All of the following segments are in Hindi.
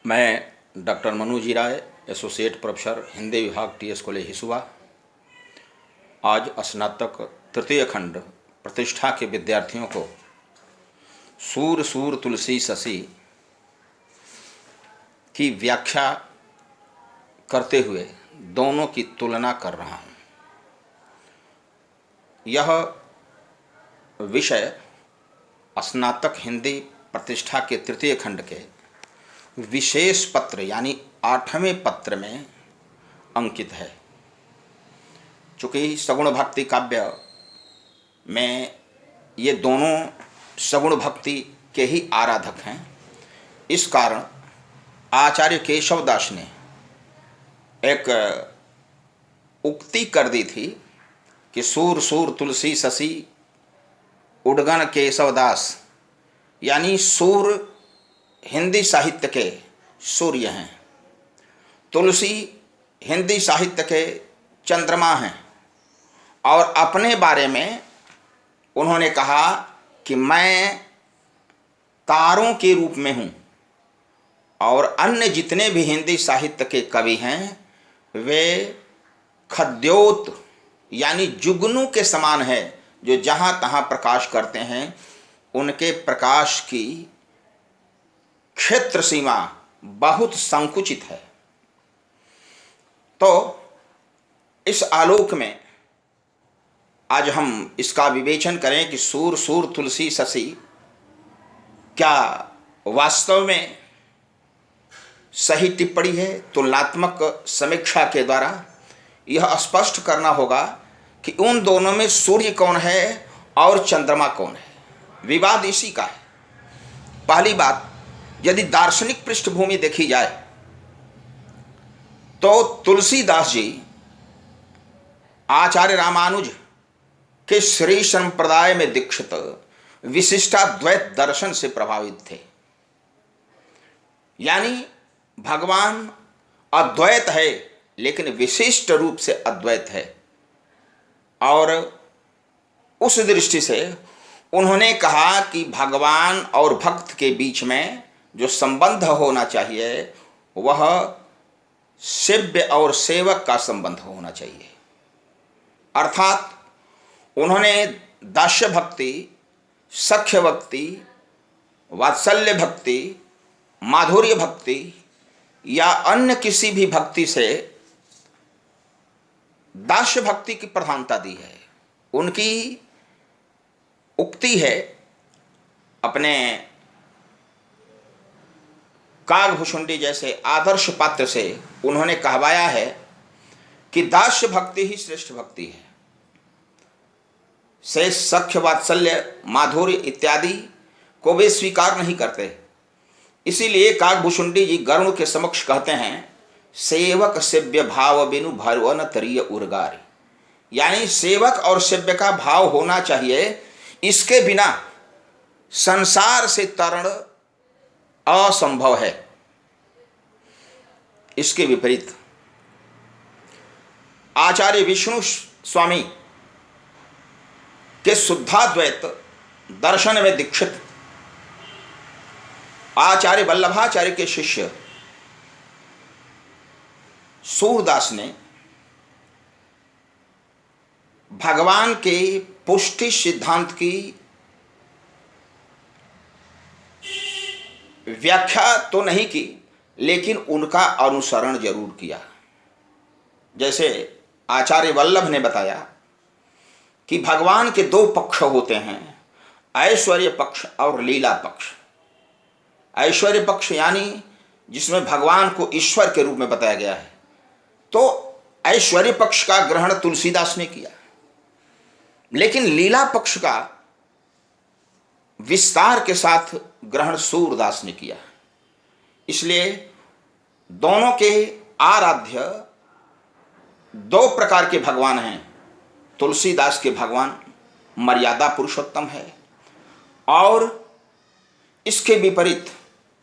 मैं डॉक्टर मनु जी राय, एसोसिएट प्रोफेसर, हिंदी विभाग, टीएस कॉलेज हिसुआ। आज स्नातक तृतीय खंड प्रतिष्ठा के विद्यार्थियों को सूर सूर तुलसी ससी की व्याख्या करते हुए दोनों की तुलना कर रहा हूँ। यह विषय स्नातक हिंदी प्रतिष्ठा के तृतीय खंड के विशेष पत्र यानी 8वें पत्र में अंकित है। चूँकि सगुण भक्ति काव्य में ये दोनों सगुण भक्ति के ही आराधक हैं, इस कारण आचार्य केशवदास ने एक उक्ति कर दी थी कि सूर सूर तुलसी ससी उडगन केशवदास, यानी सूर हिंदी साहित्य के सूर्य हैं, तुलसी हिंदी साहित्य के चंद्रमा हैं। और अपने बारे में उन्होंने कहा कि मैं तारों के रूप में हूँ और अन्य जितने भी हिंदी साहित्य के कवि हैं वे खद्योत यानी जुगनू के समान है, जो जहाँ तहाँ प्रकाश करते हैं। उनके प्रकाश की क्षेत्र सीमा बहुत संकुचित है। तो इस आलोक में आज हम इसका विवेचन करें कि सूर सूर तुलसी ससी क्या वास्तव में सही टिप्पणी है। तुलनात्मक समीक्षा के द्वारा यह स्पष्ट करना होगा कि उन दोनों में सूर्य कौन है और चंद्रमा कौन है। विवाद इसी का है। पहली बात, यदि दार्शनिक पृष्ठभूमि देखी जाए तो तुलसीदास जी आचार्य रामानुज के श्री संप्रदाय में दीक्षित विशिष्टाद्वैत दर्शन से प्रभावित थे। यानी भगवान अद्वैत है लेकिन विशिष्ट रूप से अद्वैत है, और उस दृष्टि से उन्होंने कहा कि भगवान और भक्त के बीच में जो संबंध होना चाहिए वह सेव्य और सेवक का संबंध होना चाहिए। अर्थात उन्होंने दास्य भक्ति, सख्य भक्ति, वात्सल्य भक्ति, माधुर्य भक्ति या अन्य किसी भी भक्ति से दास्य भक्ति की प्रधानता दी है। उनकी उक्ति है, अपने कागभूषुंडी जैसे आदर्श पात्र से उन्होंने कहवाया है कि दास्य भक्ति ही श्रेष्ठ भक्ति है। से सख्य, वात्सल्य, माधुर्य इत्यादि को वे स्वीकार नहीं करते। इसीलिए कागभूषुंडी जी गरुण के समक्ष कहते हैं, सेवक सेव्य भाव बिनु भरवन तरीय उर्गारी। यानी सेवक और सेव्य का भाव होना चाहिए, इसके बिना संसार से तरण असंभव है। इसके विपरीत आचार्य विष्णु स्वामी के शुद्धाद्वैत दर्शन में दीक्षित आचार्य वल्लभाचार्य के शिष्य सूरदास ने भगवान के पुष्टि सिद्धांत की व्याख्या तो नहीं की, लेकिन उनका अनुसरण जरूर किया। जैसे आचार्य वल्लभ ने बताया कि भगवान के दो पक्ष होते हैं, ऐश्वर्य पक्ष और लीला पक्ष। ऐश्वर्य पक्ष यानी जिसमें भगवान को ईश्वर के रूप में बताया गया है, तो ऐश्वर्य पक्ष का ग्रहण तुलसीदास ने किया, लेकिन लीला पक्ष का विस्तार के साथ ग्रहण सूरदास ने किया। इसलिए दोनों के आराध्य दो प्रकार के भगवान हैं। तुलसीदास के भगवान मर्यादा पुरुषोत्तम है और इसके विपरीत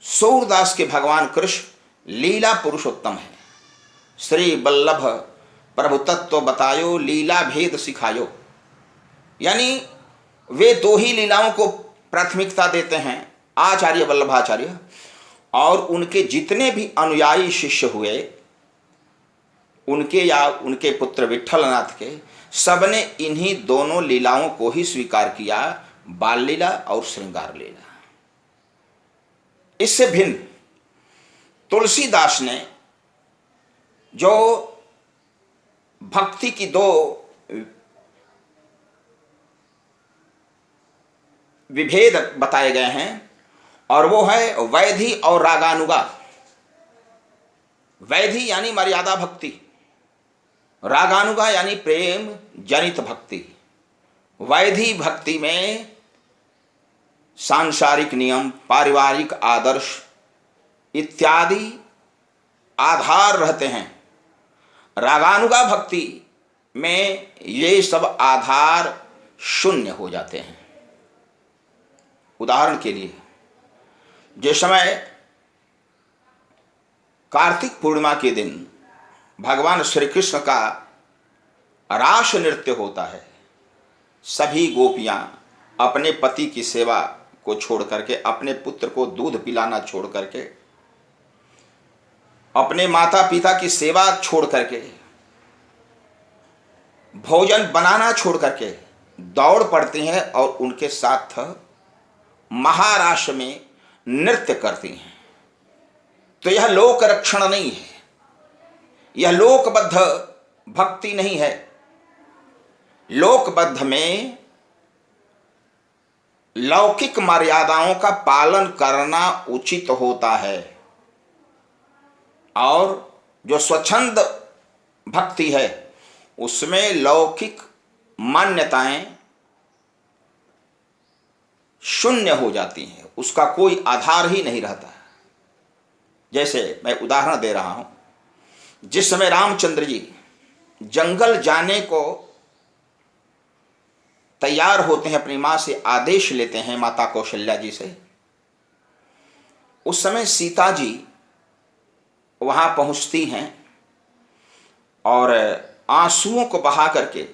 सूरदास के भगवान कृष्ण लीला पुरुषोत्तम है। श्री वल्लभ प्रभु तत्व बतायो, लीला भेद सिखायो। यानी वे दो ही लीलाओं को प्राथमिकता देते हैं आचार्य वल्लभाचार्य, और उनके जितने भी अनुयायी शिष्य हुए, उनके या उनके पुत्र विट्ठलनाथ के, सबने इन्हीं दोनों लीलाओं को ही स्वीकार किया, बाल लीला और श्रृंगार लीला। इससे भिन्न तुलसीदास ने जो भक्ति की दो विभेद बताए गए हैं, और वो है वैधि और रागानुगा। वैधि यानी मर्यादा भक्ति, रागानुगा यानी प्रेम जनित भक्ति। वैधि भक्ति में सांसारिक नियम, पारिवारिक आदर्श इत्यादि आधार रहते हैं। रागानुगा भक्ति में ये सब आधार शून्य हो जाते हैं। उदाहरण के लिए, जिस समय कार्तिक पूर्णिमा के दिन भगवान श्री कृष्ण का रास नृत्य होता है, सभी गोपियां अपने पति की सेवा को छोड़ करके, अपने पुत्र को दूध पिलाना छोड़ करके, अपने माता पिता की सेवा छोड़ करके, भोजन बनाना छोड़ करके दौड़ पड़ती हैं और उनके साथ महारास में नृत्य करती हैं। तो यह लोक रक्षण नहीं है, यह लोकबद्ध भक्ति नहीं है। लोकबद्ध में लौकिक मर्यादाओं का पालन करना उचित होता है, और जो स्वच्छंद भक्ति है उसमें लौकिक मान्यताएं शून्य हो जाती हैं, उसका कोई आधार ही नहीं रहता। जैसे मैं उदाहरण दे रहा हूं, जिस समय रामचंद्र जी जंगल जाने को तैयार होते हैं, अपनी मां से आदेश लेते हैं, माता कौशल्या जी से, उस समय सीता जी वहां पहुंचती हैं और आंसुओं को बहा करके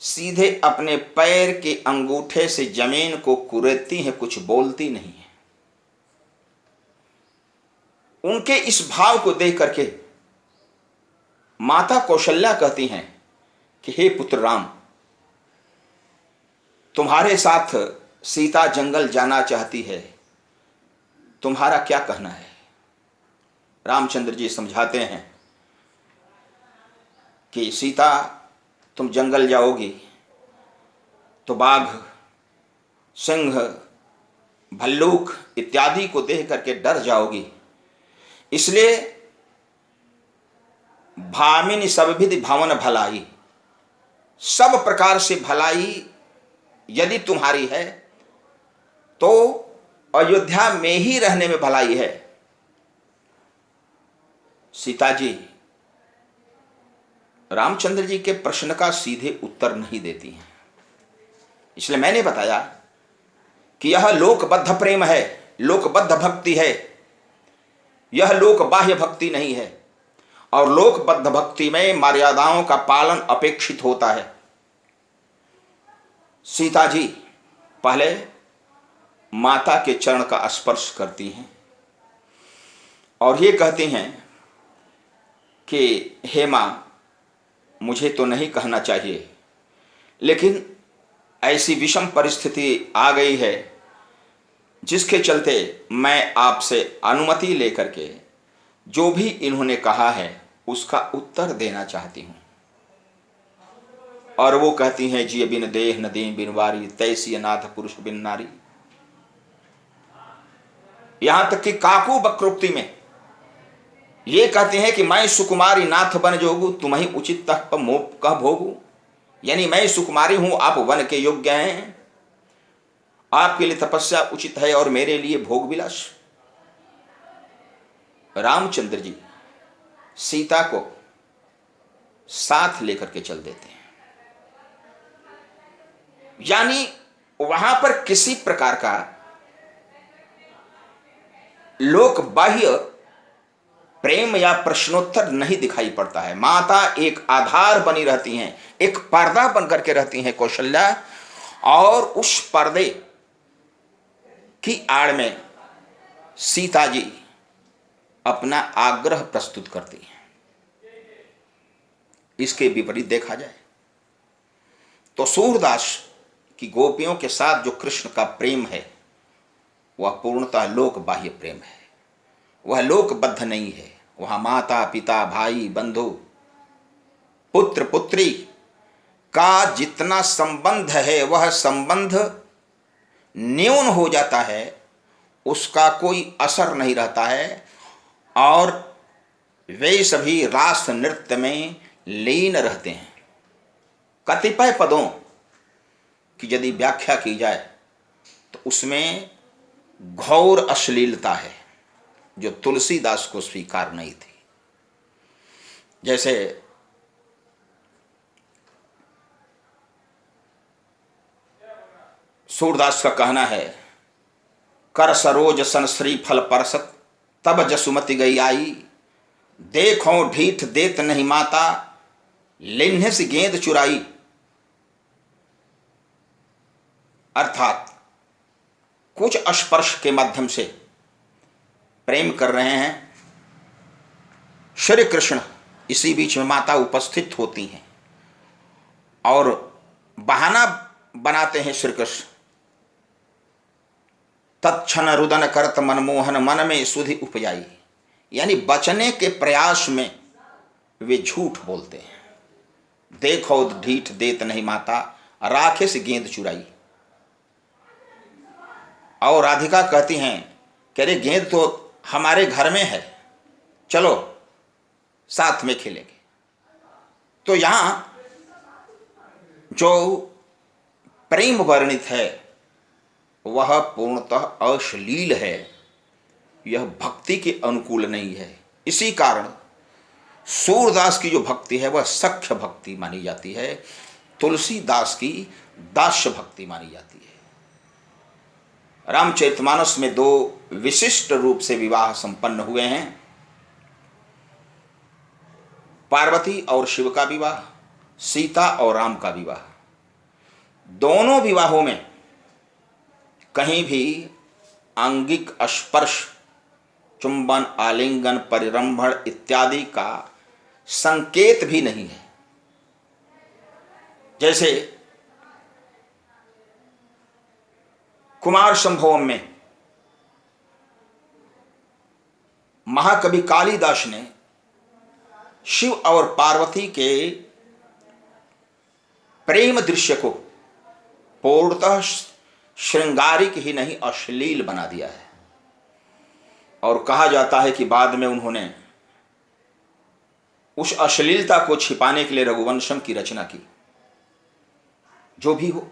सीधे अपने पैर के अंगूठे से जमीन को कुरेदती हैं, कुछ बोलती नहीं है। उनके इस भाव को देख करके माता कौशल्या कहती हैं कि हे पुत्र राम, तुम्हारे साथ सीता जंगल जाना चाहती है, तुम्हारा क्या कहना है? रामचंद्र जी समझाते हैं कि सीता, तुम जंगल जाओगी तो बाघ, सिंह, भल्लूक इत्यादि को देख करके डर जाओगी, इसलिए भामिनी सबविधि भवन भलाई, सब प्रकार से भलाई यदि तुम्हारी है तो अयोध्या में ही रहने में भलाई है। सीता जी रामचंद्र जी के प्रश्न का सीधे उत्तर नहीं देती हैं। इसलिए मैंने बताया कि यह लोकबद्ध प्रेम है, लोकबद्ध भक्ति है, यह लोक बाह्य भक्ति नहीं है। और लोकबद्ध भक्ति में मर्यादाओं का पालन अपेक्षित होता है। सीता जी पहले माता के चरण का स्पर्श करती हैं और ये कहती हैं कि हे मां, मुझे तो नहीं कहना चाहिए, लेकिन ऐसी विषम परिस्थिति आ गई है जिसके चलते मैं आपसे अनुमति लेकर के जो भी इन्होंने कहा है उसका उत्तर देना चाहती हूं। और वो कहती हैं, जिय बिन देह न दीन बिन वारी, तैसी अनाथ पुरुष बिन नारी। यहां तक कि काकू बक्रोक्ति में ये कहते हैं कि मैं सुकुमारी नाथ बन जोगू, तुम ही उचित तह मोप कह भोगू। यानी मैं सुकुमारी हूं, आप वन के योग्य हैं, आपके लिए तपस्या उचित है और मेरे लिए भोग विलास। रामचंद्र जी सीता को साथ लेकर के चल देते हैं। यानी वहां पर किसी प्रकार का लोक बाह्य प्रेम या प्रश्नोत्तर नहीं दिखाई पड़ता है। माता एक आधार बनी रहती हैं, एक पर्दा बनकर के रहती हैं कौशल्या, और उस पर्दे की आड़ में सीता जी अपना आग्रह प्रस्तुत करती हैं। इसके विपरीत देखा जाए तो सूरदास की गोपियों के साथ जो कृष्ण का प्रेम है वह पूर्णतः लोक बाह्य प्रेम है, वह लोकबद्ध नहीं है। वह माता पिता भाई बंधु पुत्र पुत्री का जितना संबंध है वह संबंध न्यून हो जाता है, उसका कोई असर नहीं रहता है, और वे सभी रास नृत्य में लीन रहते हैं। कतिपय पदों की यदि व्याख्या की जाए तो उसमें घोर अश्लीलता है जो तुलसीदास को स्वीकार नहीं थी। जैसे सूरदास का कहना है, कर सरोज सन श्री फल परसत तब जसुमति गई आई, देखो ढीठ देत नहीं माता लिन्ह से गेंद चुराई। अर्थात कुछ स्पर्श के माध्यम से प्रेम कर रहे हैं श्री कृष्ण, इसी बीच में माता उपस्थित होती हैं और बहाना बनाते हैं श्री कृष्ण। तत्क्षण रुदन करत मनमोहन मन में सुधि उपजाई, यानी बचने के प्रयास में वे झूठ बोलते हैं। देखो ढीठ देत नहीं माता राखे से गेंद चुराई। और राधिका कहती हैं कि अरे गेंद तो हमारे घर में है, चलो साथ में खेलेंगे। तो यहां जो प्रेम वर्णित है वह पूर्णतः अश्लील है, यह भक्ति के अनुकूल नहीं है। इसी कारण सूरदास की जो भक्ति है वह सख्य भक्ति मानी जाती है, तुलसीदास की दास्य भक्ति मानी जाती है। रामचरितमानस में दो विशिष्ट रूप से विवाह संपन्न हुए हैं, पार्वती और शिव का विवाह, सीता और राम का विवाह। दोनों विवाहों में कहीं भी आंगिक स्पर्श, चुंबन, आलिंगन, परिरंभण इत्यादि का संकेत भी नहीं है। जैसे कुमार संभवम में महाकवि कालिदास ने शिव और पार्वती के प्रेम दृश्य को पूर्णतः श्रृंगारिक ही नहीं अश्लील बना दिया है। और कहा जाता है कि बाद में उन्होंने उस अश्लीलता को छिपाने के लिए रघुवंशम की रचना की। जो भी हो,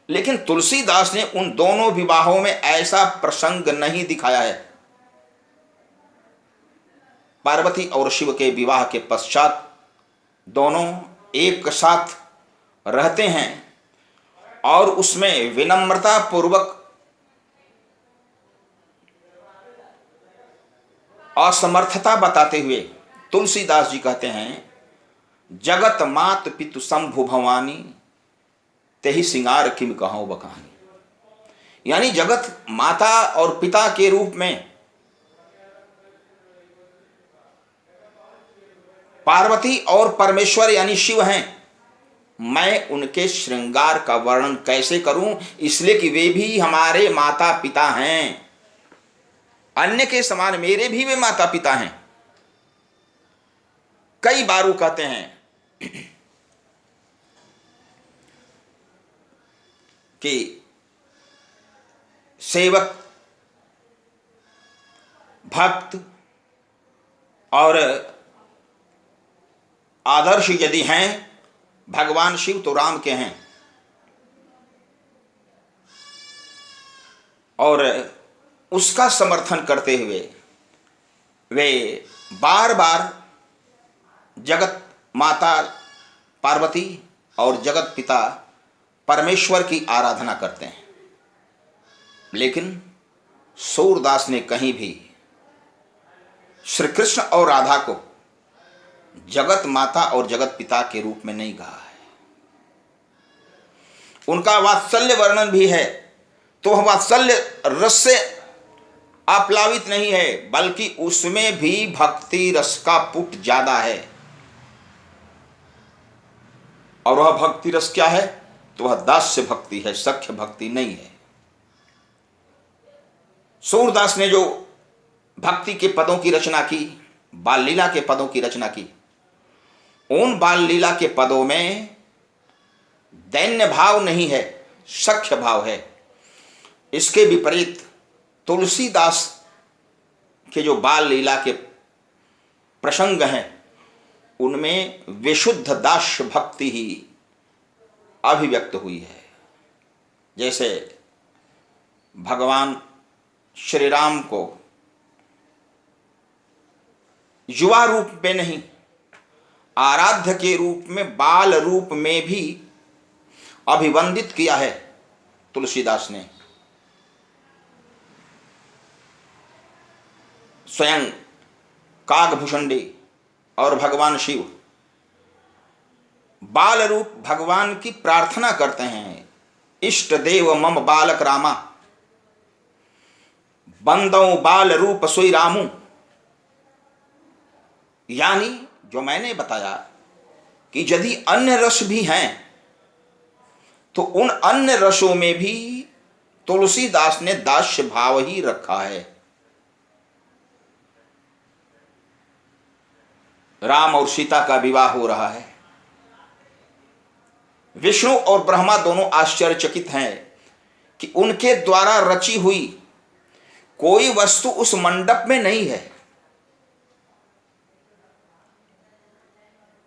लेकिन तुलसीदास ने उन दोनों विवाहों में ऐसा प्रसंग नहीं दिखाया है। पार्वती और शिव के विवाह के पश्चात दोनों एक साथ रहते हैं और उसमें विनम्रता पूर्वक असमर्थता बताते हुए तुलसीदास जी कहते हैं, जगत मात पितु शंभु भवानी तेहि सिंगार किम कहो बकहानी। यानी जगत माता और पिता के रूप में पार्वती और परमेश्वर यानी शिव हैं, मैं उनके श्रृंगार का वर्णन कैसे करूं, इसलिए कि वे भी हमारे माता पिता हैं, अन्य के समान मेरे भी वे माता पिता हैं। कई बार वो कहते हैं कि सेवक, भक्त और आदर्श यदि हैं भगवान शिव तो राम के हैं। और उसका समर्थन करते हुए वे बार बार जगत माता पार्वती और जगत पिता परमेश्वर की आराधना करते हैं। लेकिन सूरदास ने कहीं भी श्री कृष्ण और राधा को जगत माता और जगत पिता के रूप में नहीं कहा है। उनका वात्सल्य वर्णन भी है तो वह वात्सल्य रस से अप्लावित नहीं है, बल्कि उसमें भी भक्ति रस का पुट ज्यादा है। और वह भक्ति रस क्या है? तो वह दास्य भक्ति है, सख्य भक्ति नहीं है। सूरदास ने जो भक्ति के पदों की रचना की, बाल लीला के पदों की रचना की, उन बाल लीला के पदों में दैन्य भाव नहीं है, सख्य भाव है। इसके विपरीत तुलसीदास के जो बाल लीला के प्रसंग हैं, उनमें विशुद्ध दास्य भक्ति ही अभिव्यक्त हुई है। जैसे भगवान श्री राम को युवा रूप में नहीं, आराध्य के रूप में, बाल रूप में भी अभिवंदित किया है तुलसीदास ने। स्वयं कागभूषणी और भगवान शिव बाल रूप भगवान की प्रार्थना करते हैं। इष्ट देव मम बालक रामा, बंदौ बाल रूप सोई रामू। यानी जो मैंने बताया कि यदि अन्य रस भी हैं, तो उन अन्य रसों में भी तुलसीदास ने दास्य भाव ही रखा है। राम और सीता का विवाह हो रहा है। विष्णु और ब्रह्मा दोनों आश्चर्यचकित हैं कि उनके द्वारा रची हुई कोई वस्तु उस मंडप में नहीं है।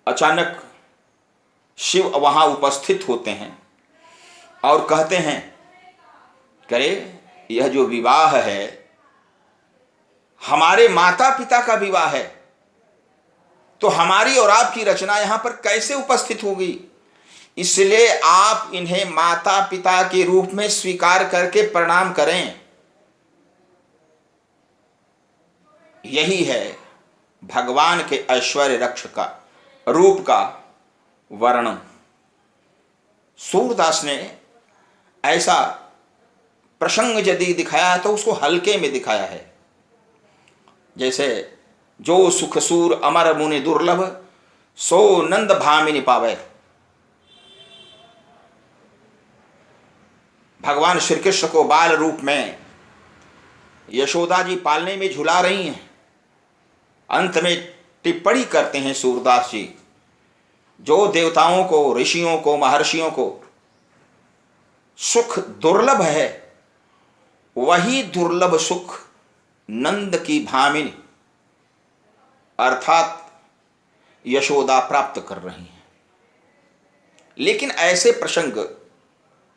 अचानक शिव वहां उपस्थित होते हैं और कहते हैं, करे यह जो विवाह है हमारे माता पिता का विवाह है, तो हमारी और आपकी रचना यहां पर कैसे उपस्थित होगी? इसलिए आप इन्हें माता पिता के रूप में स्वीकार करके प्रणाम करें। यही है भगवान के ऐश्वर्य रक्ष का रूप का वर्णन। सूरदास ने ऐसा प्रसंग यदि दिखाया तो उसको हल्के में दिखाया है। जैसे जो सुख सूर अमर मुनि दुर्लभ, सो नंद भामिनी पावे। भगवान श्री कृष्ण को बाल रूप में यशोदा जी पालने में झुला रही हैं। अंत में टिप्पणी करते हैं सूरदास जी, जो देवताओं को, ऋषियों को, महर्षियों को सुख दुर्लभ है, वही दुर्लभ सुख नंद की भामिनी अर्थात यशोदा प्राप्त कर रही हैं। लेकिन ऐसे प्रसंग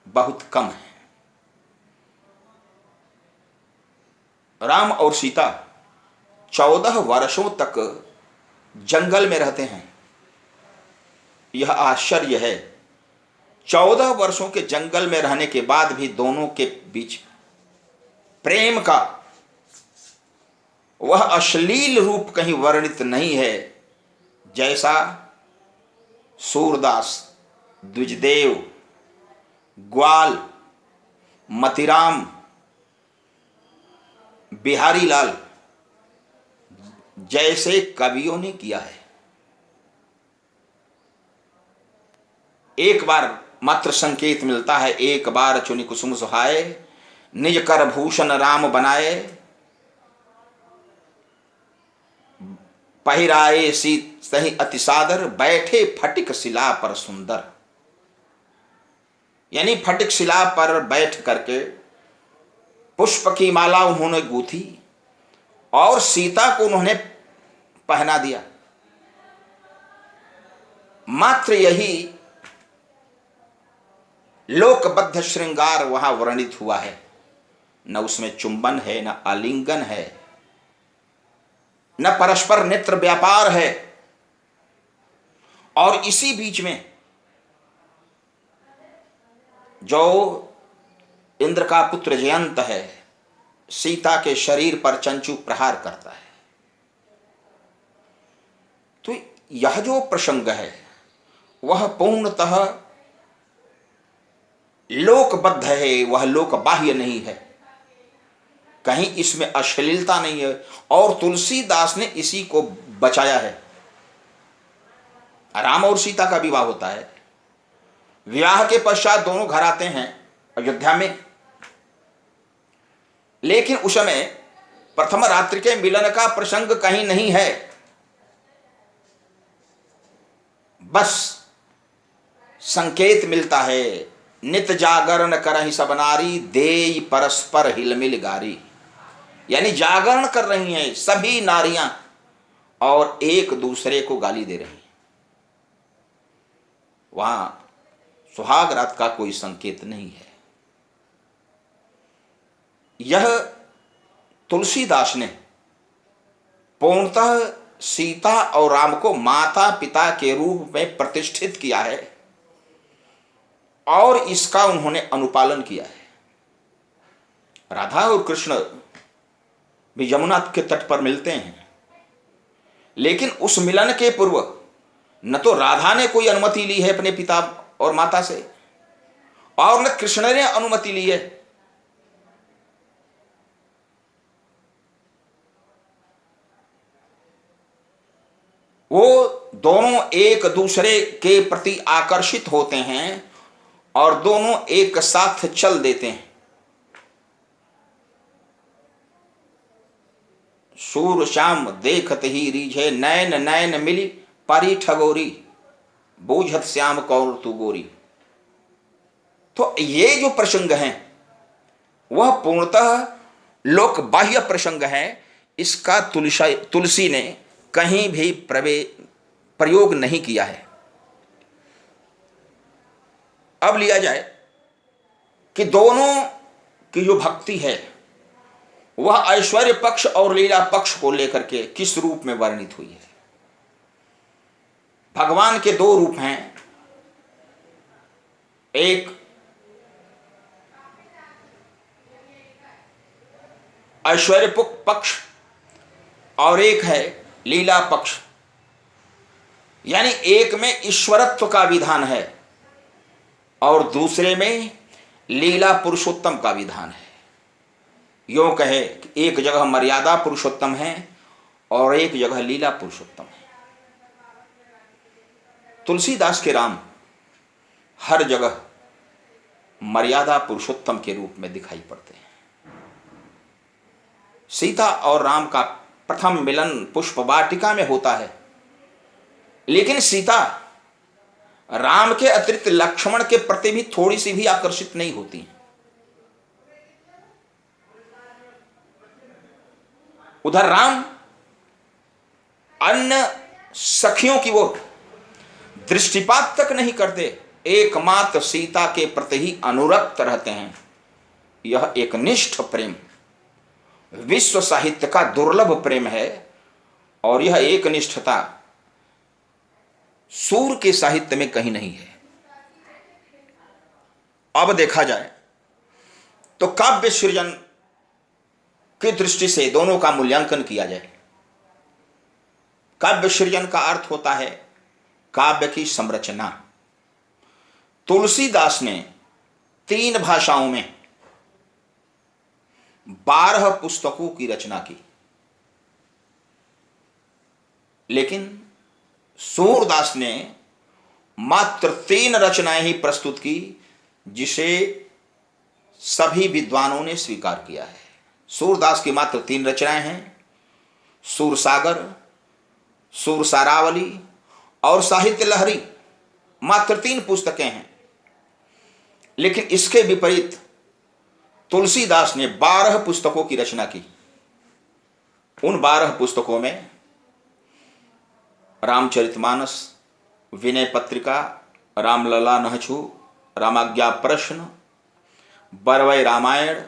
बहुत कम हैं। राम और सीता 14 वर्षों तक जंगल में रहते हैं। यह आश्चर्य है, 14 वर्षों के जंगल में रहने के बाद भी दोनों के बीच प्रेम का वह अश्लील रूप कहीं वर्णित नहीं है, जैसा सूरदास, द्विजदेव, ग्वाल, मतिराम, बिहारी लाल जैसे कवियों ने किया है। एक बार मात्र संकेत मिलता है, एक बार चुनि कुसुम सुहाए, निज कर भूषण राम बनाए, पहिराए सीत सही अति सादर, बैठे फटिक शिला पर सुंदर। यानी फटिक शिला पर बैठ करके पुष्प की माला उन्होंने गूंथी और सीता को उन्होंने पहना दिया। मात्र यही लोकबद्ध श्रृंगार वहां वर्णित हुआ है। न उसमें चुंबन है, न आलिंगन है, न परस्पर नेत्र व्यापार है। और इसी बीच में जो इंद्र का पुत्र जयंत है, सीता के शरीर पर चंचू प्रहार करता है। तो यह जो प्रसंग है वह पूर्णतः लोकबद्ध है, वह लोक बाह्य नहीं है। कहीं इसमें अश्लीलता नहीं है, और तुलसीदास ने इसी को बचाया है। राम और सीता का विवाह होता है, विवाह के पश्चात दोनों घर आते हैं अयोध्या में, लेकिन उस समय प्रथम रात्रि के मिलन का प्रसंग कहीं नहीं है। बस संकेत मिलता है, नित जागरण करहि सब नारी, देई परस्पर हिलमिल गारी। यानी जागरण कर रही हैं सभी नारियां और एक दूसरे को गाली दे रही हैं। वहां सुहाग रात का कोई संकेत नहीं है। यह तुलसीदास ने पूर्णतः सीता और राम को माता पिता के रूप में प्रतिष्ठित किया है, और इसका उन्होंने अनुपालन किया है। राधा और कृष्ण भी यमुना के तट पर मिलते हैं, लेकिन उस मिलन के पूर्व न तो राधा ने कोई अनुमति ली है अपने पिता और माता से, और न कृष्ण ने अनुमति ली है। वो दोनों एक दूसरे के प्रति आकर्षित होते हैं और दोनों एक साथ चल देते हैं। सूर श्याम देखत ही रीझे, नैन नैन मिली परी ठगोरी, बूझत श्याम कौर तू गोरी। तो ये जो प्रसंग है वह पूर्णतः लोक बाह्य प्रसंग है। इसका तुलसी ने कहीं भी प्रयोग नहीं किया है। अब लिया जाए कि दोनों की जो भक्ति है वह ऐश्वर्य पक्ष और लीला पक्ष को लेकर के किस रूप में वर्णित हुई है। भगवान के दो रूप हैं, एक ऐश्वर्य पक्ष और एक है लीला पक्ष। यानी एक में ईश्वरत्व का विधान है और दूसरे में लीला पुरुषोत्तम का विधान है। यूं कहे कि एक जगह मर्यादा पुरुषोत्तम है और एक जगह लीला पुरुषोत्तम है। तुलसीदास के राम हर जगह मर्यादा पुरुषोत्तम के रूप में दिखाई पड़ते हैं। सीता और राम का प्रथम मिलन पुष्प वाटिका में होता है, लेकिन सीता राम के अतिरिक्त लक्ष्मण के प्रति भी थोड़ी सी भी आकर्षित नहीं होती है। उधर राम अन्य सखियों की ओर दृष्टिपात तक नहीं करते, एकमात्र सीता के प्रति ही अनुरक्त रहते हैं। यह एक निष्ठ प्रेम विश्व साहित्य का दुर्लभ प्रेम है, और यह एक निष्ठता सूर के साहित्य में कहीं नहीं है। अब देखा जाए तो काव्य सृजन की दृष्टि से दोनों का मूल्यांकन किया जाए। काव्य सृजन का अर्थ होता है काव्य की संरचना। तुलसीदास ने 3 भाषाओं में 12 पुस्तकों की रचना की, लेकिन सूरदास ने मात्र 3 रचनाएं ही प्रस्तुत की, जिसे सभी विद्वानों ने स्वीकार किया है। सूरदास की मात्र 3 रचनाएं हैं, सूरसागर, सूरसारावली और साहित्य लहरी। मात्र 3 पुस्तकें हैं। लेकिन इसके विपरीत तुलसीदास ने 12 पुस्तकों की रचना की। उन 12 पुस्तकों में रामचरितमानस, विनय पत्रिका, रामलला नहछु, रामाज्ञा प्रश्न, बरवै रामायण,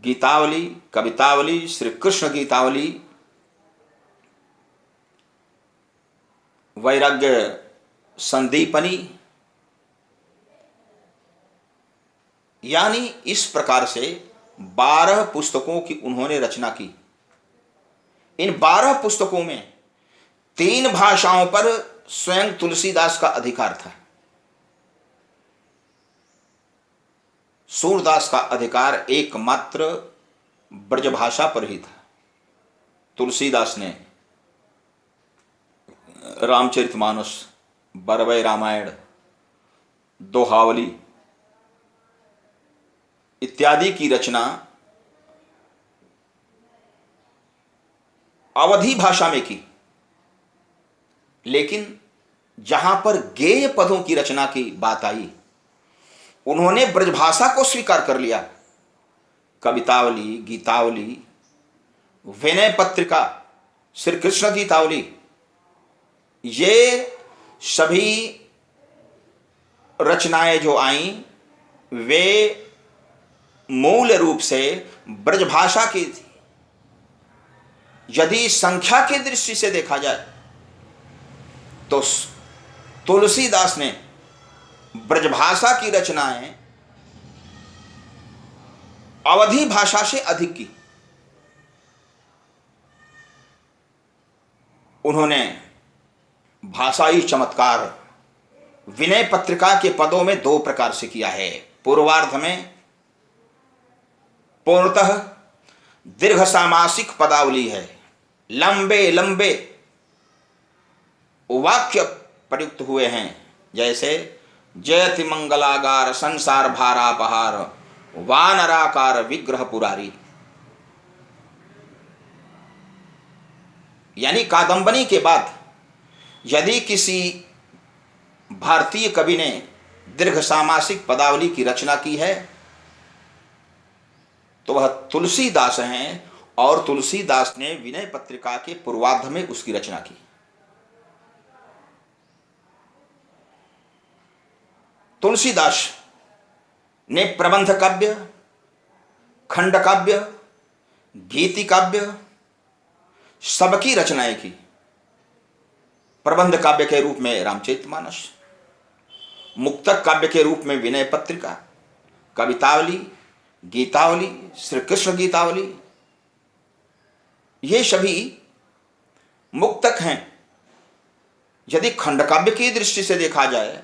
गीतावली, कवितावली, श्री कृष्ण गीतावली, वैराग्य संदीपनी, यानी इस प्रकार से 12 पुस्तकों की उन्होंने रचना की। इन 12 पुस्तकों में 3 भाषाओं पर स्वयं तुलसीदास का अधिकार था। सूरदास का अधिकार एकमात्र ब्रजभाषा पर ही था। तुलसीदास ने रामचरितमानस, बरवै रामायण, दोहावली इत्यादि की रचना अवधी भाषा में की, लेकिन जहां पर गेय पदों की रचना की बात आई, उन्होंने ब्रजभाषा को स्वीकार कर लिया। कवितावली, गीतावली, विनय पत्रिका, श्री कृष्ण गीतावली, ये सभी रचनाएं जो आईं वे मूल रूप से ब्रजभाषा की थी। यदि संख्या की दृष्टि से देखा जाए तो तुलसीदास ने ब्रजभाषा की रचनाएं अवधी भाषा से अधिक की। उन्होंने भाषाई चमत्कार विनय पत्रिका के पदों में दो प्रकार से किया है। पूर्वार्ध में पूर्णतः दीर्घ सामासिक पदावली है, लंबे लंबे वाक्य प्रयुक्त हुए हैं, जैसे जयति मंगलागार संसार भारापहार वानराकार विग्रह पुरारी। यानी कादंबनी के बाद यदि किसी भारतीय कवि ने दीर्घ सामासिक पदावली की रचना की है तो वह तुलसीदास हैं, और तुलसीदास ने विनय पत्रिका के पूर्वार्ध में उसकी रचना की। तुलसीदास ने प्रबंध काव्य, खंड काव्य, गीति काव्य सबकी रचनाएं की। प्रबंध काव्य के रूप में रामचरितमानस, मुक्तक काव्य के रूप में विनय पत्रिका, कवितावली, गीतावली, श्री कृष्ण गीतावली, ये सभी मुक्तक हैं। यदि खंड काव्य की दृष्टि से देखा जाए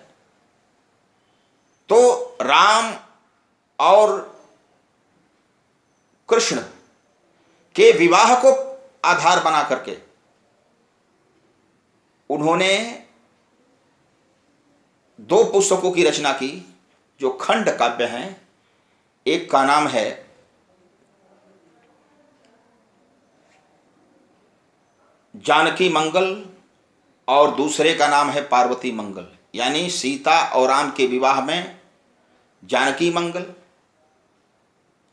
तो राम और कृष्ण के विवाह को आधार बना करके उन्होंने दो पुस्तकों की रचना की जो खंड काव्य हैं। एक का नाम है जानकी मंगल और दूसरे का नाम है पार्वती मंगल, यानी सीता और राम के विवाह में जानकी मंगल।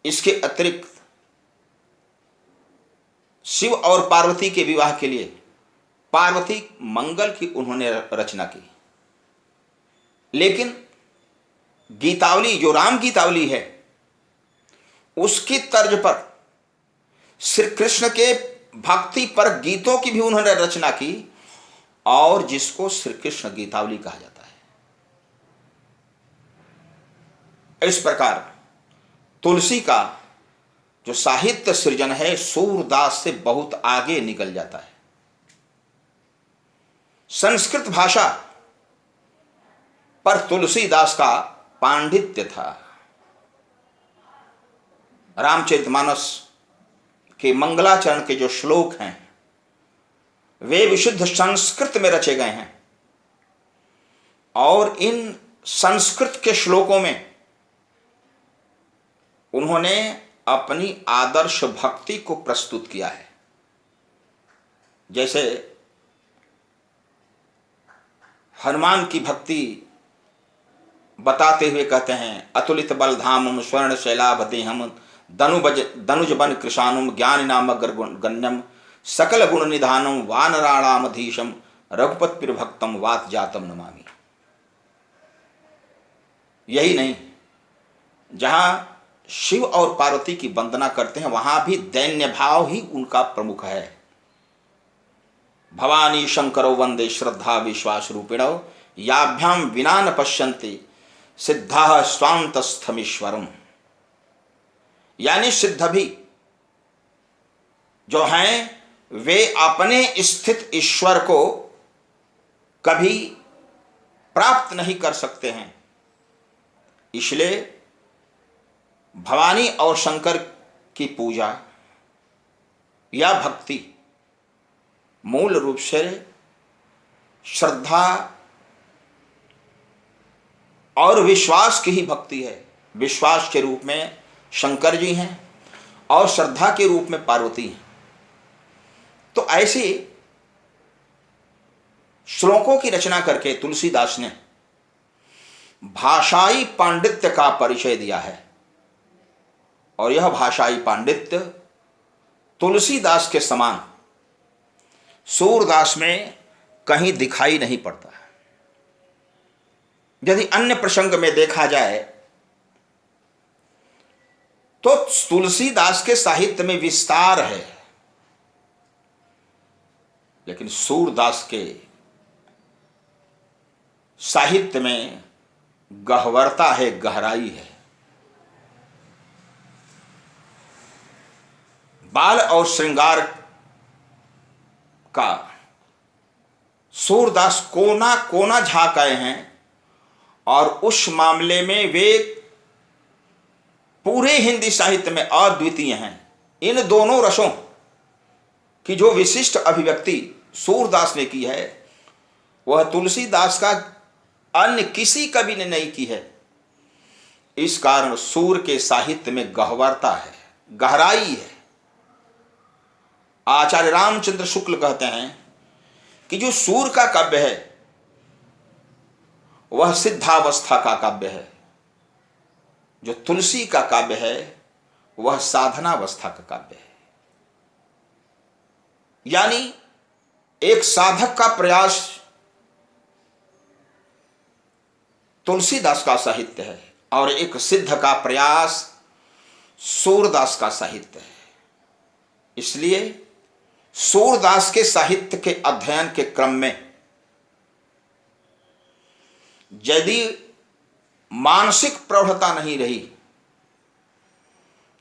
इसके अतिरिक्त शिव और पार्वती के विवाह के लिए पार्वती मंगल की उन्होंने रचना की। लेकिन गीतावली जो राम गीतावली है उसकी तर्ज पर श्री कृष्ण के भक्ति पर गीतों की भी उन्होंने रचना की, और जिसको श्री कृष्ण गीतावली कहा जाता है। इस प्रकार तुलसी का जो साहित्य सृजन है सूरदास से बहुत आगे निकल जाता है। संस्कृत भाषा पर तुलसीदास का पांडित्य था। रामचरितमानस के मंगलाचरण के जो श्लोक हैं वे विशुद्ध संस्कृत में रचे गए हैं, और इन संस्कृत के श्लोकों में उन्होंने अपनी आदर्श भक्ति को प्रस्तुत किया है। जैसे हनुमान की भक्ति बताते हुए कहते हैं, अतुलित बलधामम स्वर्ण शैलाभ देहम दनुज बन कृशानुम ज्ञान नामग्र गण्यम सकल गुण निधानम वानराणामधीशम रघुपति भक्तम वात जातम नमामि। यही नहीं, जहां शिव और पार्वती की वंदना करते हैं वहां भी दैन्य भाव ही उनका प्रमुख है। भवानी शंकरो वंदे श्रद्धा विश्वास रूपिणो याभ्याम विना न पश्यन्ति सिद्धा स्वांतस्थमीश्वरम। यानी सिद्ध भी जो हैं वे अपने स्थित ईश्वर को कभी प्राप्त नहीं कर सकते हैं। इसलिए भवानी और शंकर की पूजा या भक्ति मूल रूप से श्रद्धा और विश्वास की ही भक्ति है। विश्वास के रूप में शंकर जी हैं और श्रद्धा के रूप में पार्वती हैं। तो ऐसे श्लोकों की रचना करके तुलसीदास ने भाषाई पांडित्य का परिचय दिया है। और यह भाषाई पांडित्य तुलसीदास के समान सूरदास में कहीं दिखाई नहीं पड़ता। यदि अन्य प्रसंग में देखा जाए तो तुलसीदास के साहित्य में विस्तार है, लेकिन सूरदास के साहित्य में गहवरता है, गहराई है। बाल और श्रृंगार का सूरदास कोना कोना झांक आए हैं और उस मामले में वे पूरे हिंदी साहित्य में अद्वितीय हैं। इन दोनों रसों की जो विशिष्ट अभिव्यक्ति सूरदास ने की है वह तुलसीदास का अन्य किसी कवि ने नहीं की है। इस कारण सूर के साहित्य में गहवरता है, गहराई है। आचार्य रामचंद्र शुक्ल कहते हैं कि जो सूर का काव्य है वह सिद्धावस्था का काव्य है, जो तुलसी का काव्य है वह साधनावस्था का काव्य है। यानी एक साधक का प्रयास तुलसीदास का साहित्य है और एक सिद्ध का प्रयास सूरदास का साहित्य है। इसलिए सूरदास के साहित्य के अध्ययन के क्रम में यदि मानसिक प्रौढ़ता नहीं रही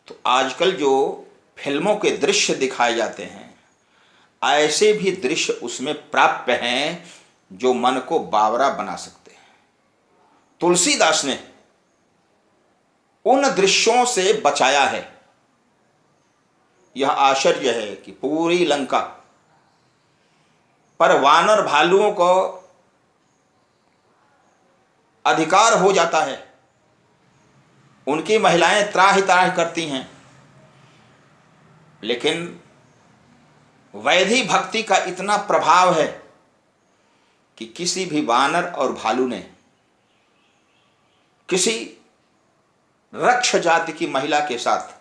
तो आजकल जो फिल्मों के दृश्य दिखाए जाते हैं ऐसे भी दृश्य उसमें प्राप्य हैं जो मन को बावरा बना सकते हैं। तुलसीदास ने उन दृश्यों से बचाया है। यह आश्चर्य है कि पूरी लंका पर वानर भालुओं को अधिकार हो जाता है, उनकी महिलाएं त्राहि त्राहि करती हैं, लेकिन वैधि भक्ति का इतना प्रभाव है कि किसी भी वानर और भालू ने किसी रक्ष जाति की महिला के साथ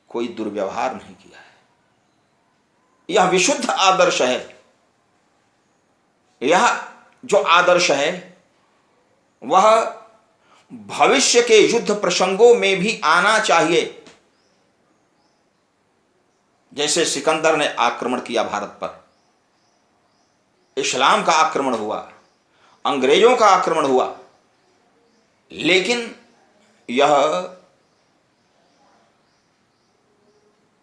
कोई दुर्व्यवहार नहीं किया है। यह विशुद्ध आदर्श है। यह जो आदर्श है वह भविष्य के युद्ध प्रसंगों में भी आना चाहिए। जैसे सिकंदर ने आक्रमण किया भारत पर, इस्लाम का आक्रमण हुआ, अंग्रेजों का आक्रमण हुआ, लेकिन यह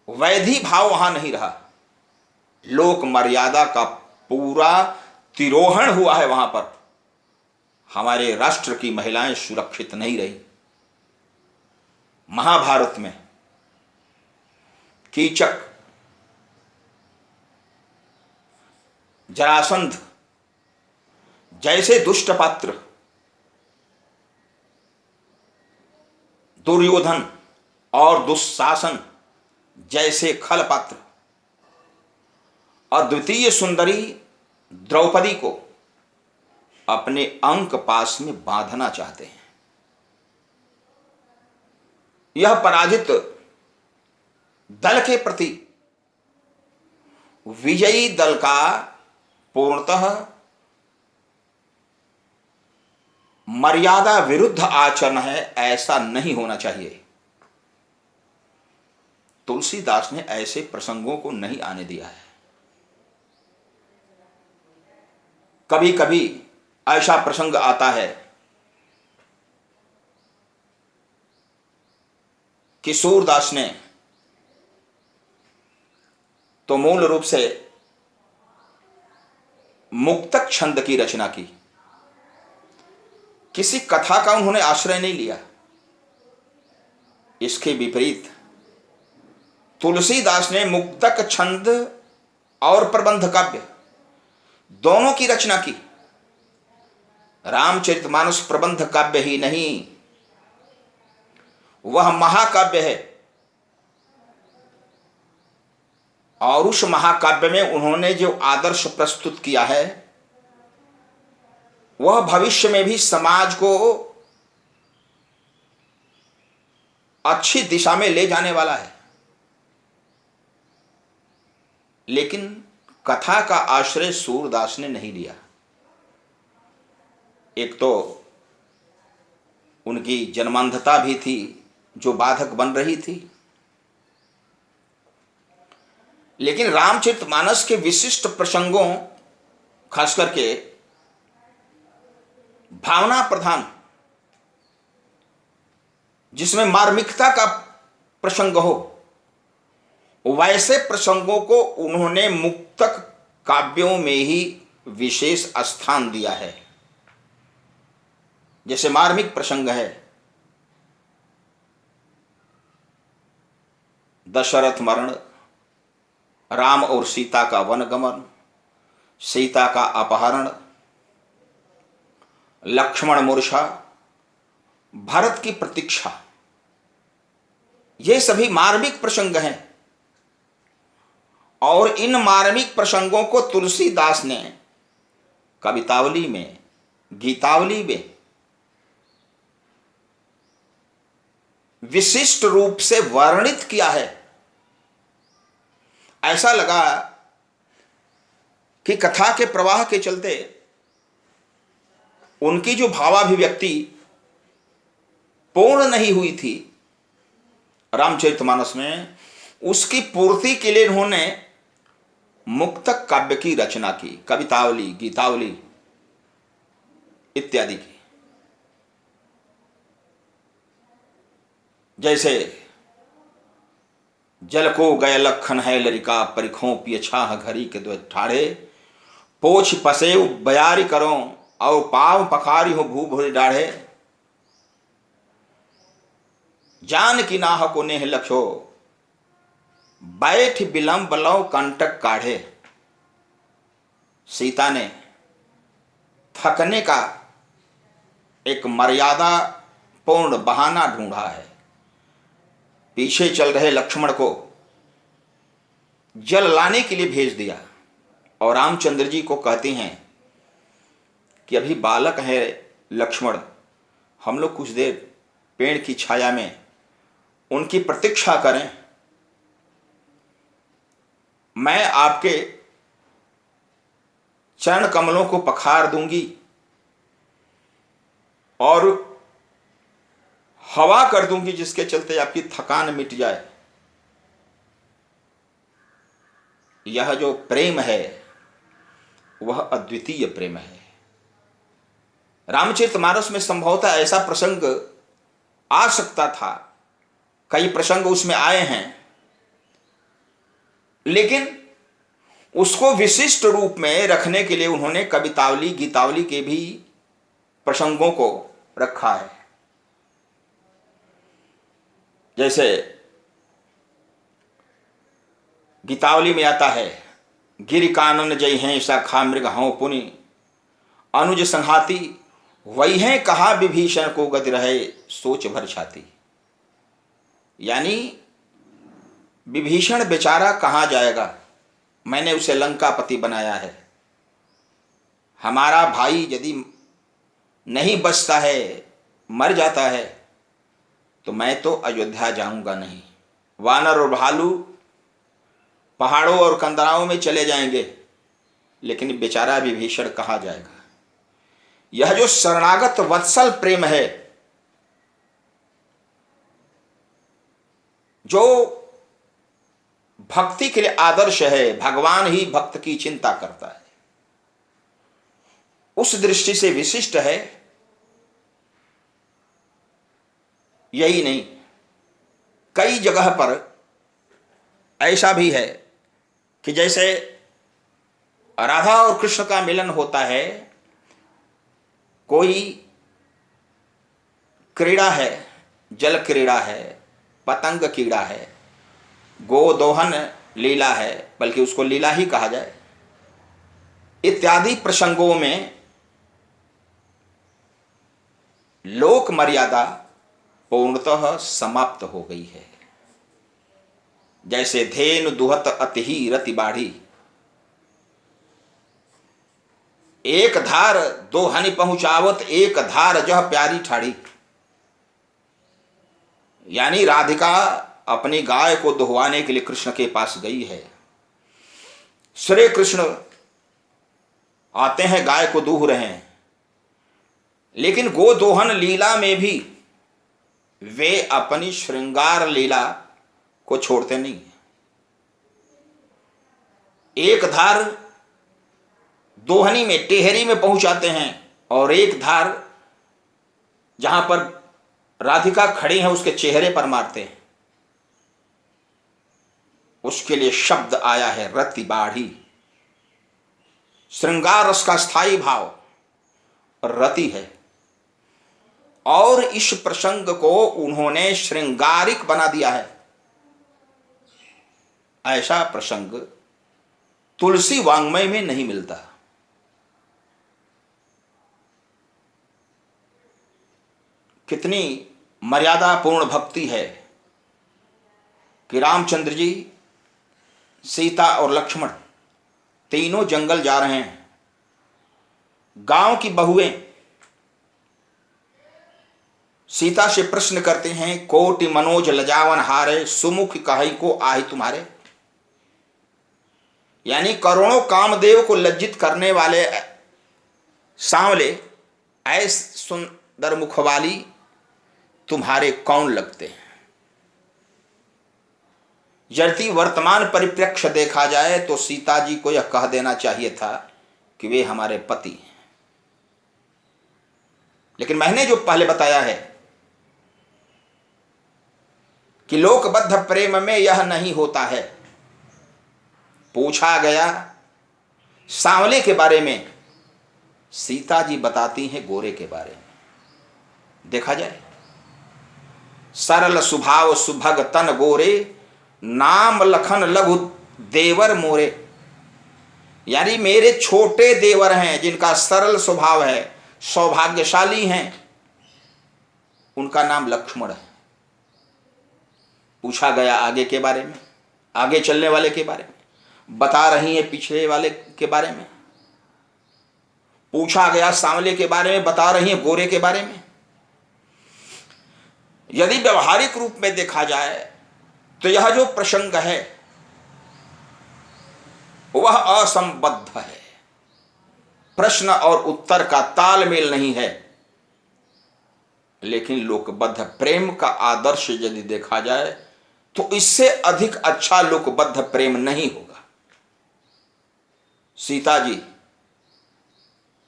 वैधि भाव वहां नहीं रहा। लोक मर्यादा का पूरा तिरोहण हुआ है वहां पर। हमारे राष्ट्र की महिलाएं सुरक्षित नहीं रही। महाभारत में कीचक, जरासंध जैसे दुष्ट पात्र, दुर्योधन और दुशासन जैसे खल पात्र अद्वितीय सुंदरी द्रौपदी को अपने अंक पास में बांधना चाहते हैं। यह पराजित दल के प्रति विजयी दल का पूर्णतः मर्यादा विरुद्ध आचरण है, ऐसा नहीं होना चाहिए। तुलसीदास ने ऐसे प्रसंगों को नहीं आने दिया है। कभी कभी ऐसा प्रसंग आता है कि सूरदास ने तो मूल रूप से मुक्तक छंद की रचना की। किसी कथा का उन्होंने आश्रय नहीं लिया। इसके विपरीत तुलसीदास ने मुक्तक छंद और प्रबंध काव्य दोनों की रचना की। रामचरितमानस प्रबंध काव्य ही नहीं, वह महाकाव्य है। और उस महाकाव्य में उन्होंने जो आदर्श प्रस्तुत किया है वह भविष्य में भी समाज को अच्छी दिशा में ले जाने वाला है। लेकिन कथा का आश्रय सूरदास ने नहीं लिया। एक तो उनकी जन्मांधता भी थी जो बाधक बन रही थी, लेकिन रामचरितमानस के विशिष्ट प्रसंगों, खास करके भावना प्रधान, जिसमें मार्मिकता का प्रसंग हो, वैसे प्रसंगों को उन्होंने मुक्तक काव्यों में ही विशेष स्थान दिया है। जैसे मार्मिक प्रसंग है दशरथ मरण, राम और सीता का वनगमन, सीता का अपहरण, लक्ष्मण मूर्छा, भरत की प्रतीक्षा, ये सभी मार्मिक प्रसंग हैं। और इन मार्मिक प्रसंगों को तुलसीदास ने कवितावली में, गीतावली में विशिष्ट रूप से वर्णित किया है। ऐसा लगा कि कथा के प्रवाह के चलते उनकी जो भावाभिव्यक्ति पूर्ण नहीं हुई थी रामचरितमानस में, उसकी पूर्ति के लिए उन्होंने मुक्तक काव्य की रचना की, कवितावली, गीतावली इत्यादि की। जैसे जल को गय लखन है लरिका, परिखों पिय छाह घरी के दो ठाड़े, पोछ पसे बयारी करो और पाव पखारी हो भू भूरे डाढ़े, जान की नाह को नेह लखो, बैठ विलंब लो कंटक काढ़े। सीता ने थकने का एक मर्यादा पूर्ण बहाना ढूंढा है। पीछे चल रहे लक्ष्मण को जल लाने के लिए भेज दिया और रामचंद्र जी को कहती हैं कि अभी बालक है लक्ष्मण, हम लोग कुछ देर पेड़ की छाया में उनकी प्रतीक्षा करें, मैं आपके चरण कमलों को पखार दूंगी और हवा कर दूंगी जिसके चलते आपकी थकान मिट जाए। यह जो प्रेम है वह अद्वितीय प्रेम है। रामचरितमानस में संभवतः ऐसा प्रसंग आ सकता था, कई प्रसंग उसमें आए हैं, लेकिन उसको विशिष्ट रूप में रखने के लिए उन्होंने कवितावली, गीतावली के भी प्रसंगों को रखा है। जैसे गीतावली में आता है, गिर कानन जय हैं शाखा मृग हों पुनि, अनुज संहाती वही हैं कहा विभीषण को गति रहे सोच भर छाती। यानी विभीषण बेचारा कहाँ जाएगा, मैंने उसे लंकापति बनाया है, हमारा भाई यदि नहीं बचता है, मर जाता है, तो मैं तो अयोध्या जाऊंगा नहीं। वानर और भालू पहाड़ों और कंदराओं में चले जाएंगे, लेकिन बेचारा विभीषण कहाँ जाएगा। यह जो शरणागत वत्सल प्रेम है, जो भक्ति के लिए आदर्श है, भगवान ही भक्त की चिंता करता है, उस दृष्टि से विशिष्ट है। यही नहीं, कई जगह पर ऐसा भी है कि जैसे राधा और कृष्ण का मिलन होता है, कोई क्रीड़ा है, जल क्रीड़ा है, पतंग क्रीड़ा है, गोदोहन लीला है, बल्कि उसको लीला ही कहा जाए, इत्यादि प्रसंगों में लोक मर्यादा पूर्णतः समाप्त हो गई है। जैसे धेनु दुहत अति रति बाढ़ी, एक धार दो हनि पहुंचावत, एक धार जह प्यारी ठाड़ी। यानी राधिका अपनी गाय को दुहवाने के लिए कृष्ण के पास गई है। श्री कृष्ण आते हैं, गाय को दूह रहे हैं, लेकिन गोदोहन लीला में भी वे अपनी श्रृंगार लीला को छोड़ते नहीं। एक धार दोहनी में, टेहरी में पहुंचाते हैं, और एक धार जहां पर राधिका खड़ी है उसके चेहरे पर मारते हैं। उसके लिए शब्द आया है रति बाढ़ी। श्रृंगार रस का स्थायी भाव रति है, और इस प्रसंग को उन्होंने श्रृंगारिक बना दिया है। ऐसा प्रसंग तुलसी वांग्मय में नहीं मिलता। कितनी मर्यादापूर्ण भक्ति है कि रामचंद्र जी, सीता और लक्ष्मण तीनों जंगल जा रहे हैं। गांव की बहुएं सीता से प्रश्न करते हैं, कोटि मनोज लजावन हारे, सुमुख कहि को आहि तुम्हारे। यानी करोड़ों कामदेव को लज्जित करने वाले सांवले ऐसे सुंदर मुख वाली तुम्हारे कौन लगते हैं। यदि वर्तमान परिप्रेक्ष्य देखा जाए तो सीता जी को यह कह देना चाहिए था कि वे हमारे पति हैं। लेकिन मैंने जो पहले बताया है कि लोकबद्ध प्रेम में यह नहीं होता है। पूछा गया सांवले के बारे में, सीता जी बताती हैं गोरे के बारे में। देखा जाए, सरल सुभाव सुभग तन गोरे, नाम लखन लघु देवर मोरे। यानी मेरे छोटे देवर हैं जिनका सरल स्वभाव है, सौभाग्यशाली हैं, उनका नाम लक्ष्मण है। पूछा गया आगे के बारे में, आगे चलने वाले के बारे में, बता रही है पिछले वाले के बारे में। पूछा गया सांवले के बारे में, बता रही है गोरे के बारे में। यदि व्यवहारिक रूप में देखा जाए तो यह जो प्रसंग है वह असंबद्ध है। प्रश्न और उत्तर का तालमेल नहीं है। लेकिन लोकबद्ध प्रेम का आदर्श यदि देखा जाए तो इससे अधिक अच्छा लोकबद्ध प्रेम नहीं होगा। सीता जी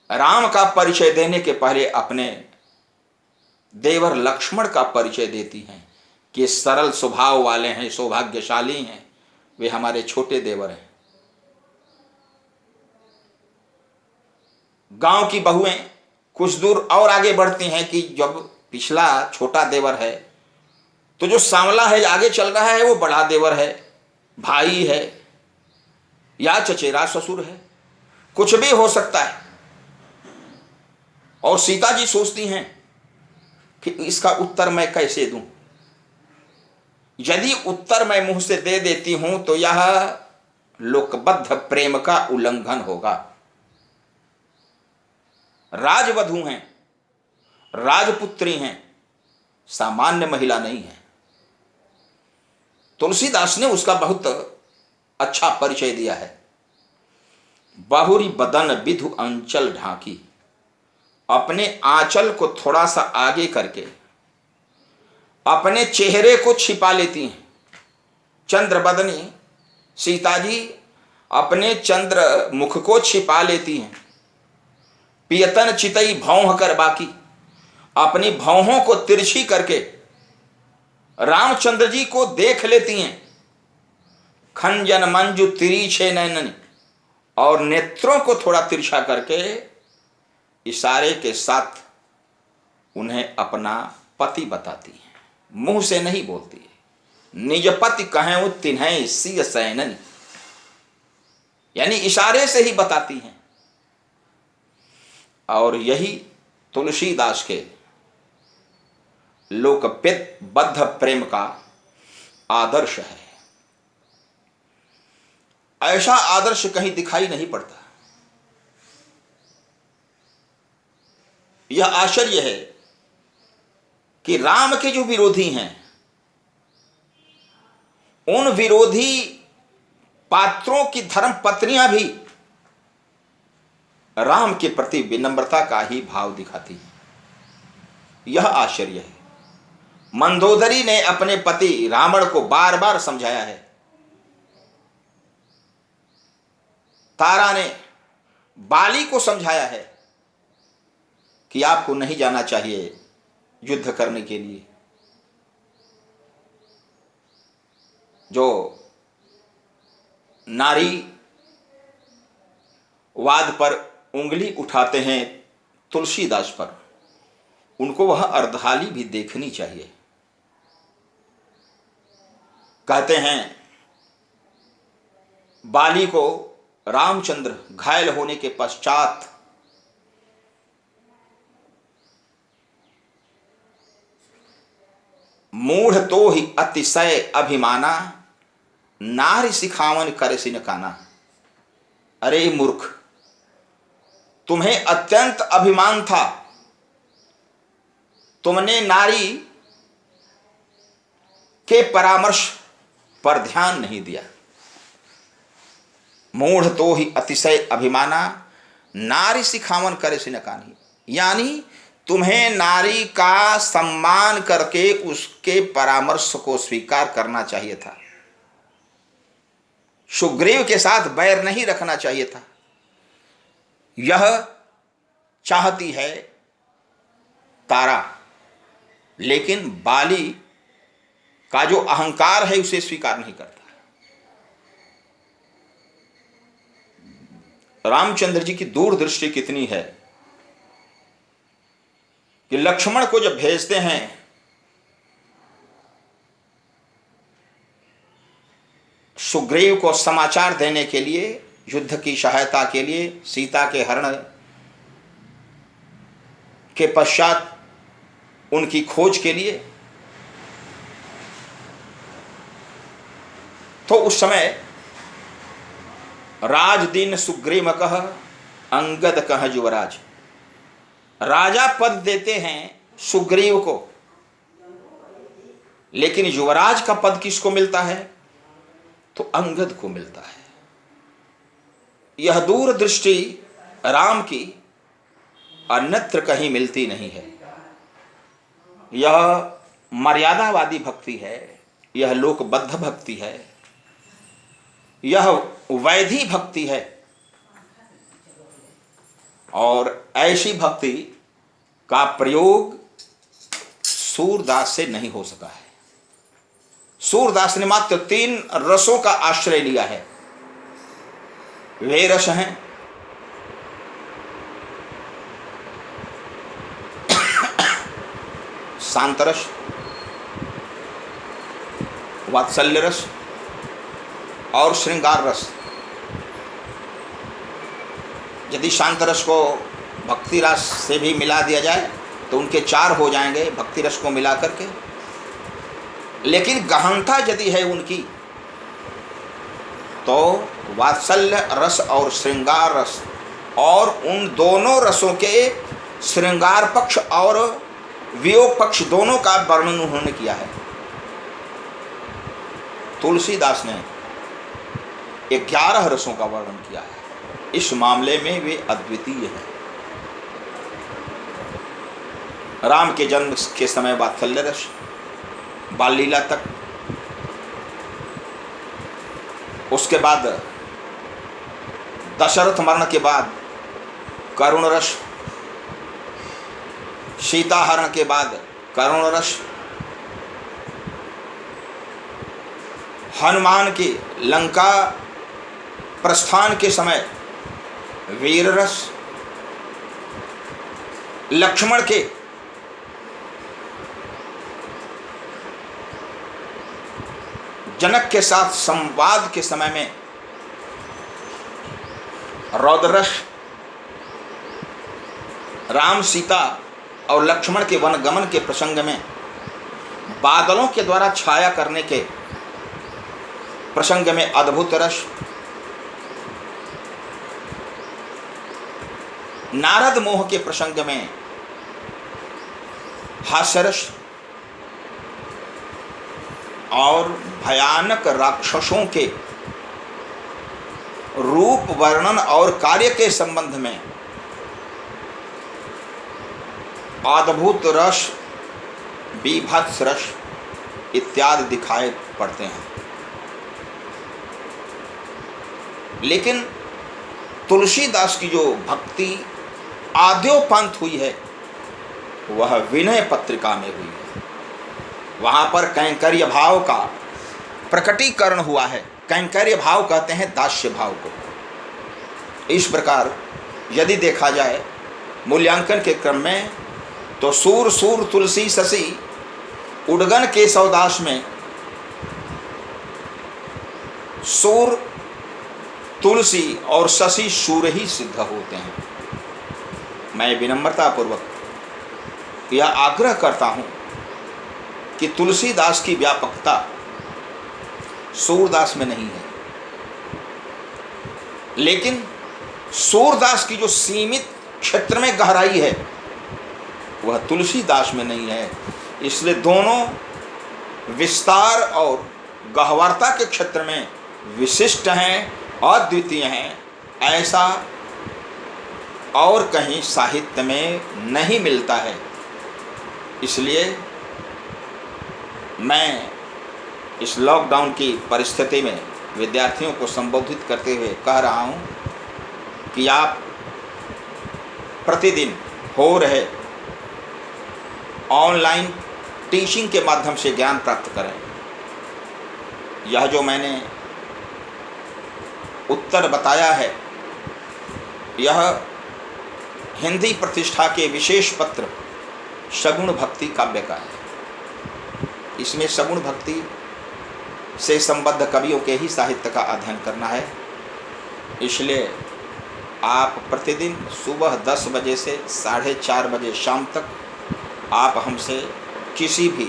राम का परिचय देने के पहले अपने देवर लक्ष्मण का परिचय देती हैं कि सरल स्वभाव वाले हैं, सौभाग्यशाली हैं, वे हमारे छोटे देवर हैं। गांव की बहुएं कुछ दूर और आगे बढ़ती हैं कि जब पिछला छोटा देवर है तो जो सांवला है आगे चल रहा है वो बड़ा देवर है, भाई है या चचेरा ससुर है, कुछ भी हो सकता है। और सीता जी सोचती हैं कि इसका उत्तर मैं कैसे दूं। यदि उत्तर मैं मुंह से दे देती हूं तो यह लोकबद्ध प्रेम का उल्लंघन होगा। राजवधू हैं, राजपुत्री हैं, सामान्य महिला नहीं है। तुलसीदास ने उसका बहुत अच्छा परिचय दिया है। बहुरी बदन विधु अंचल ढांकी, अपने आंचल को थोड़ा सा आगे करके अपने चेहरे को छिपा लेती हैं। चंद्र बदनी सीता जी अपने चंद्र मुख को छिपा लेती हैं। पियतन चितई भौं कर बाकी, अपनी भौहों को तिरछी करके रामचंद्र जी को देख लेती हैं। खंजन मंजू तिरीछे नैनन, और नेत्रों को थोड़ा तिरछा करके इशारे के साथ उन्हें अपना पति बताती हैं। मुंह से नहीं बोलती है, निजपति कहें तिन्हें सिय सैनन, यानी इशारे से ही बताती हैं। और यही तुलसीदास के लोकपित बद्ध प्रेम का आदर्श है। ऐसा आदर्श कहीं दिखाई नहीं पड़ता। यह आश्चर्य है कि राम के जो विरोधी हैं, उन विरोधी पात्रों की धर्म पत्नियां भी राम के प्रति विनम्रता का ही भाव दिखाती हैं। यह आश्चर्य है। मंदोदरी ने अपने पति रावण को बार बार समझाया है। तारा ने बाली को समझाया है कि आपको नहीं जाना चाहिए युद्ध करने के लिए। जो नारी वाद पर उंगली उठाते हैं तुलसीदास पर, उनको वह अर्धाली भी देखनी चाहिए। कहते हैं बाली को रामचंद्र घायल होने के पश्चात मूढ़ तो ही अतिशय अभिमाना, नारी सिखावन करे सिन काना। अरे मूर्ख, तुम्हें अत्यंत अभिमान था, तुमने नारी के परामर्श पर ध्यान नहीं दिया। मूढ़ तो ही अतिशय अभिमाना, नारी सिखावन करे सिन कानी, यानी तुम्हें नारी का सम्मान करके उसके परामर्श को स्वीकार करना चाहिए था। सुग्रीव के साथ बैर नहीं रखना चाहिए था। यह चाहती है तारा, लेकिन बाली का जो अहंकार है उसे स्वीकार नहीं करता। रामचंद्र जी की दूरदृष्टि कितनी है कि लक्ष्मण को जब भेजते हैं सुग्रीव को समाचार देने के लिए, युद्ध की सहायता के लिए, सीता के हरण के पश्चात उनकी खोज के लिए, तो उस समय राज दिन सुग्रीव कह अंगद कह युवराज, राजा पद देते हैं सुग्रीव को, लेकिन युवराज का पद किसको मिलता है? तो अंगद को मिलता है। यह दूरदृष्टि राम की अन्यत्र कहीं मिलती नहीं है। यह मर्यादावादी भक्ति है, यह लोकबद्ध भक्ति है, यह वैधि भक्ति है। और ऐसी भक्ति का प्रयोग सूरदास से नहीं हो सका है। सूरदास ने मात्र 3 रसों का आश्रय लिया है। वे रस हैं शांत रस, वात्सल्य रस और श्रृंगार रस। यदि शांत रस को भक्ति रस से भी मिला दिया जाए तो उनके 4 हो जाएंगे भक्ति रस को मिला करके। लेकिन गहनता यदि है उनकी तो वात्सल्य रस और श्रृंगार रस, और उन दोनों रसों के श्रृंगार पक्ष और वियोग पक्ष दोनों का वर्णन उन्होंने किया है। तुलसीदास ने 11 रसों का वर्णन किया है। इस मामले में वे अद्वितीय हैं। राम के जन्म के समय वात्सल्य रस, बाल लीला तक, उसके बाद दशरथ मरण के बाद करुण रस, सीता हरण के बाद करुण रस, हनुमान की लंका प्रस्थान के समय वीर रस, लक्ष्मण के जनक के साथ संवाद के समय में रौद्ररस, राम सीता और लक्ष्मण के वनगमन के प्रसंग में बादलों के द्वारा छाया करने के प्रसंग में अद्भुत रस, नारद मोह के प्रसंग में हास्यरस और भयानक राक्षसों के रूप वर्णन और कार्य के संबंध में अद्भुत रस, बीभत्स रस इत्यादि दिखाई पड़ते हैं। लेकिन तुलसीदास की जो भक्ति आद्योपांत हुई है वह विनय पत्रिका में हुई है। वहाँ पर कैंकर्य भाव का प्रकटीकरण हुआ है। कैंकर्य भाव कहते हैं दास्य भाव को। इस प्रकार यदि देखा जाए मूल्यांकन के क्रम में तो सूर सूर तुलसी शशि उडगन केशवदास में सूर तुलसी और शशि सूर ही सिद्ध होते हैं। मैं विनम्रता पूर्वक यह आग्रह करता हूँ कि तुलसीदास की व्यापकता सूरदास में नहीं है, लेकिन सूरदास की जो सीमित क्षेत्र में गहराई है वह तुलसीदास में नहीं है। इसलिए दोनों विस्तार और गहवरता के क्षेत्र में विशिष्ट हैं, अद्वितीय हैं। ऐसा और कहीं साहित्य में नहीं मिलता है। इसलिए मैं इस लॉकडाउन की परिस्थिति में विद्यार्थियों को संबोधित करते हुए कह रहा हूँ कि आप प्रतिदिन हो रहे ऑनलाइन टीचिंग के माध्यम से ज्ञान प्राप्त करें। यह जो मैंने उत्तर बताया है यह हिंदी प्रतिष्ठा के विशेष पत्र सगुण भक्ति काव्य का है। इसमें सगुण भक्ति से संबद्ध कवियों के ही साहित्य का अध्ययन करना है। इसलिए आप प्रतिदिन सुबह 10 बजे से 4:30 बजे शाम तक आप हमसे किसी भी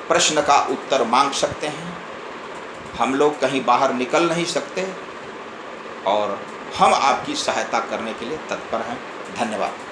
प्रश्न का उत्तर मांग सकते हैं। हम लोग कहीं बाहर निकल नहीं सकते और हम आपकी सहायता करने के लिए तत्पर हैं। धन्यवाद।